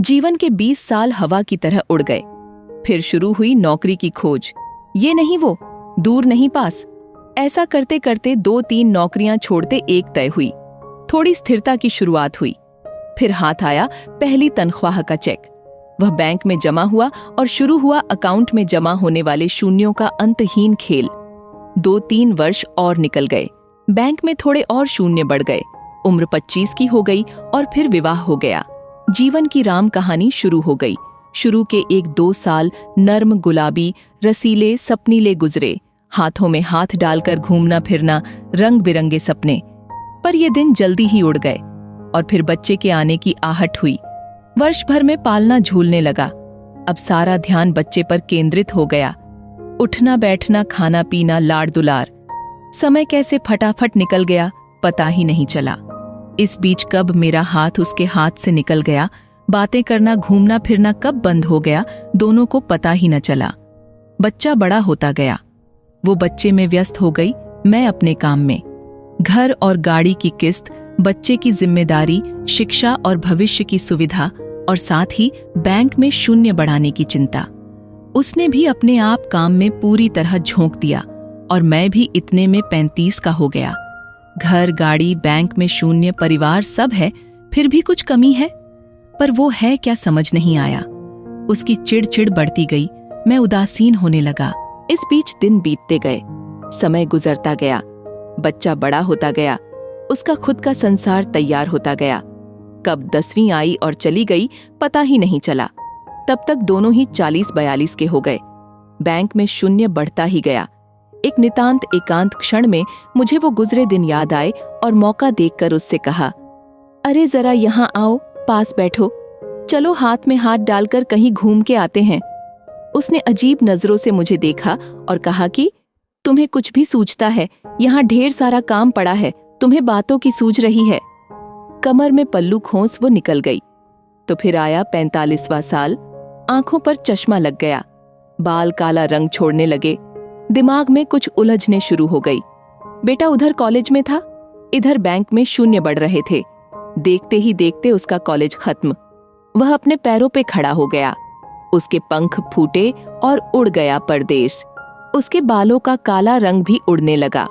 जीवन के 20 साल हवा की तरह उड़ गए। फिर शुरू हुई नौकरी की खोज। ये नहीं वो, दूर नहीं पास। ऐसा करते करते 2-3 नौकरियां छोड़ते एक तय हुई। थोड़ी स्थिरता की शुरुआत हुई। फिर हाथ आया पहली तनख्वाह का चेक। वह बैंक में जमा हुआ और शुरू हुआ अकाउंट में जमा होने वाले शून्यों का अंतहीन खेल। 2-3 वर्ष और निकल गए। बैंक में थोड़े और शून्य बढ़ गए। उम्र 25 की हो गई और फिर विवाह हो गया। जीवन की राम कहानी शुरू हो गई। शुरू के 1-2 साल नर्म, गुलाबी, रसीले, सपनीले गुजरे। हाथों में हाथ डालकर घूमना फिरना, रंग बिरंगे सपने। पर ये दिन जल्दी ही उड़ गए और फिर बच्चे के आने की आहट हुई। वर्ष भर में पालना झूलने लगा। अब सारा ध्यान बच्चे पर केंद्रित हो गया। उठना बैठना, खाना पीना, लाड़ दुलार। समय कैसे फटाफट निकल गया पता ही नहीं चला। इस बीच कब मेरा हाथ उसके हाथ से निकल गया, बातें करना, घूमना फिरना कब बंद हो गया, दोनों को पता ही न चला। बच्चा बड़ा होता गया। वो बच्चे में व्यस्त हो गई, मैं अपने काम में। घर और गाड़ी की किस्त, बच्चे की जिम्मेदारी, शिक्षा और भविष्य की सुविधा, और साथ ही बैंक में शून्य बढ़ाने की चिंता। उसने भी अपने आप काम में पूरी तरह झोंक दिया और मैं भी इतने में 35 का हो गया। घर, गाड़ी, बैंक में शून्य, परिवार सब है, फिर भी कुछ कमी है। पर वो है क्या समझ नहीं आया। उसकी चिड़चिड़ बढ़ती गई, मैं उदासीन होने लगा। इस बीच दिन बीतते गए, समय गुजरता गया, बच्चा बड़ा होता गया, उसका खुद का संसार तैयार होता गया। कब 10वीं आई और चली गई पता ही नहीं चला। तब तक दोनों ही 40-42 के हो गए। बैंक में शून्य बढ़ता ही गया। एक नितांत एकांत क्षण में मुझे वो गुजरे दिन याद आए और मौका देखकर उससे कहा, अरे जरा यहाँ आओ, पास बैठो, चलो हाथ में हाथ डालकर कहीं घूम के आते हैं। उसने अजीब नजरों से मुझे देखा और कहा कि तुम्हें कुछ भी सूझता है, यहाँ ढेर सारा काम पड़ा है, तुम्हें बातों की सूझ रही है। कमर में पल्लू खोस वो निकल गई। तो फिर आया 45वां साल। आंखों पर चश्मा लग गया, बाल काला रंग छोड़ने लगे, दिमाग में कुछ उलझने शुरू हो गई। बेटा उधर कॉलेज में था, इधर बैंक में शून्य बढ़ रहे थे। देखते ही देखते उसका कॉलेज खत्म। वह अपने पैरों पे खड़ा हो गया। उसके पंख फूटे और उड़ गया परदेश। उसके बालों का काला रंग भी उड़ने लगा।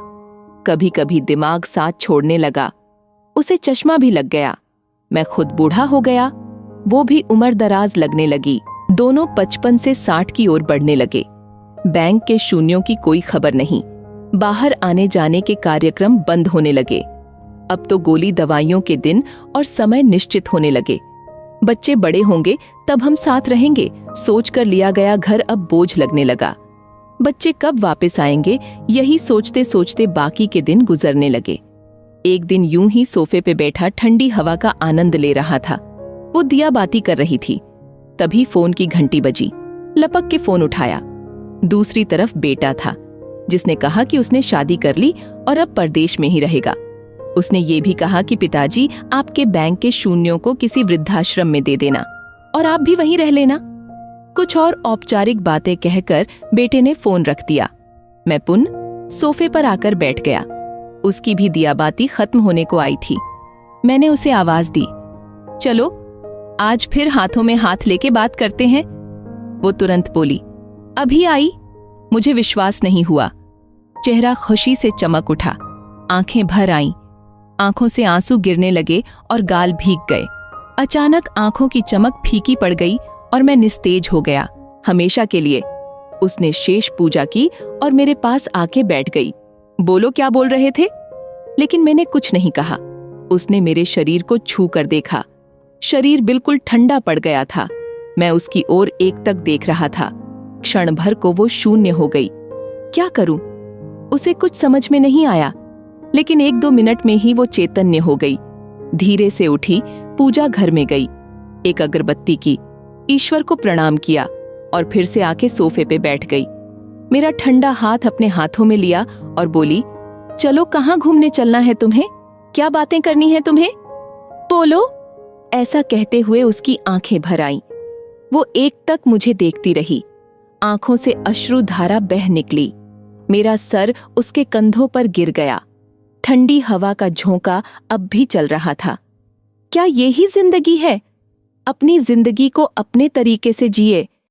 कभी कभी दिमाग साथ छोड़ने लगा। उसे चश्मा भी लग गया। मैं खुद बूढ़ा हो गया, वो भी उम्र दराज लगने लगी। दोनों 55 से 60 की ओर बढ़ने लगे। बैंक के शून्यों की कोई खबर नहीं। बाहर आने जाने के कार्यक्रम बंद होने लगे। अब तो गोली दवाइयों के दिन और समय निश्चित होने लगे। बच्चे बड़े होंगे तब हम साथ रहेंगे, सोचकर लिया गया घर अब बोझ लगने लगा। बच्चे कब वापस आएंगे, यही सोचते सोचते बाकी के दिन गुजरने लगे। एक दिन यूं ही सोफे पे बैठा ठंडी हवा का आनंद ले रहा था। वो दिया बाती कर रही थी। तभी फोन की घंटी बजी। लपक के फोन उठाया। दूसरी तरफ बेटा था, जिसने कहा कि उसने शादी कर ली और अब परदेश में ही रहेगा। उसने ये भी कहा कि पिताजी आपके बैंक के शून्यों को किसी वृद्धाश्रम में दे देना और आप भी वहीं रह लेना। कुछ और औपचारिक बातें कहकर बेटे ने फोन रख दिया। मैं पुनः सोफे पर आकर बैठ गया। उसकी भी दियाबाती खत्म होने को आई थी। मैंने उसे आवाज दी, चलो आज फिर हाथों में हाथ लेके बात करते हैं। वो तुरंत बोली, अभी आई। मुझे विश्वास नहीं हुआ। चेहरा खुशी से चमक उठा, आंखें भर आईं, आंखों से आंसू गिरने लगे और गाल भीग गए। अचानक आंखों की चमक फीकी पड़ गई और मैं निस्तेज हो गया, हमेशा के लिए। उसने शेष पूजा की और मेरे पास आके बैठ गई। बोलो क्या बोल रहे थे? लेकिन मैंने कुछ नहीं कहा। उसने मेरे शरीर को छू कर देखा। शरीर बिल्कुल ठंडा पड़ गया था। मैं उसकी ओर एकटक देख रहा था। क्षण भर को वो शून्य हो गई। क्या करूं? उसे कुछ समझ में नहीं आया, लेकिन 1-2 मिनट में ही वो चैतन्य हो गई। धीरे से उठी, पूजा घर में गई, एक अगरबत्ती की, ईश्वर को प्रणाम किया और फिर से आके सोफे पे बैठ गई। मेरा ठंडा हाथ अपने हाथों में लिया और बोली, चलो कहाँ घूमने चलना है तुम्हें? क्या बातें करनी है तुम्हें? बोलो। ऐसा कहते हुए उसकी आंखें भर आईं। वो एकटक मुझे देखती रही। आंखों से अश्रुधारा बह निकली। मेरा सर उसके कंधों पर गिर गया। ठंडी हवा का झोंका अब भी चल रहा था। क्या ये ही जिंदगी है? अपनी जिंदगी को अपने तरीके से जिए।